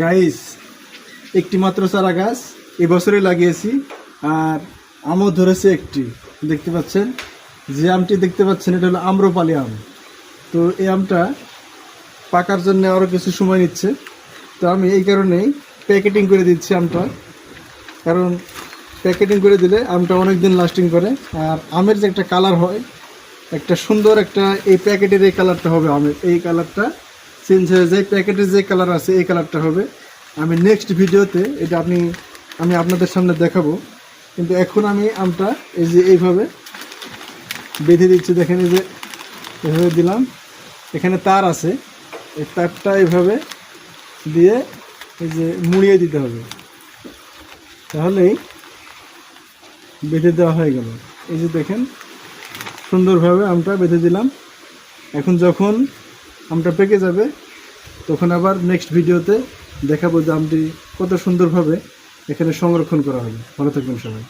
Guys, একটি মাত্র চারা গাছ এবছরই লাগিয়েছি আর আমও ধরেছে একটি। দেখতে পাচ্ছেন যে আমটি দেখতে পাচ্ছেন এটা হলো আম্রপালি আম। তো এই আমটা পাকার জন্য আরও কিছু সময় নিচ্ছে। তো আমি এই কারণেই প্যাকেটিং করে দিচ্ছি আমটা, কারণ প্যাকেটিং করে দিলে আমটা অনেক দিন লাস্টিং করে। আর আমের যে একটা কালার হয়, একটা সুন্দর একটা, এই প্যাকেটের এই কালারটা হবে, আমের এই কালারটা চেঞ্জ হয়ে যায়। প্যাকেটের যে কালার আছে এই কালারটা হবে। আমি নেক্সট ভিডিওতে এটা আমি আপনাদের সামনে দেখাবো। কিন্তু এখন আমি আমটা এই যে এইভাবে বেঁধে দিচ্ছি। দেখেন এই যে এভাবে দিলাম, এখানে তার আছে, এই তারটা এইভাবে দিয়ে এই যে মুড়িয়ে দিতে হবে, তাহলেই বেঁধে দেওয়া হয়ে গেল। এই যে দেখেন সুন্দরভাবে আমটা বেঁধে দিলাম। এখন যখন আমটা পেকে যাবে তখন আবার নেক্সট ভিডিওতে দেখাবো যে আমটি কত সুন্দরভাবে এখানে সংরক্ষণ করা হবে। ভালো থাকবেন সবাই।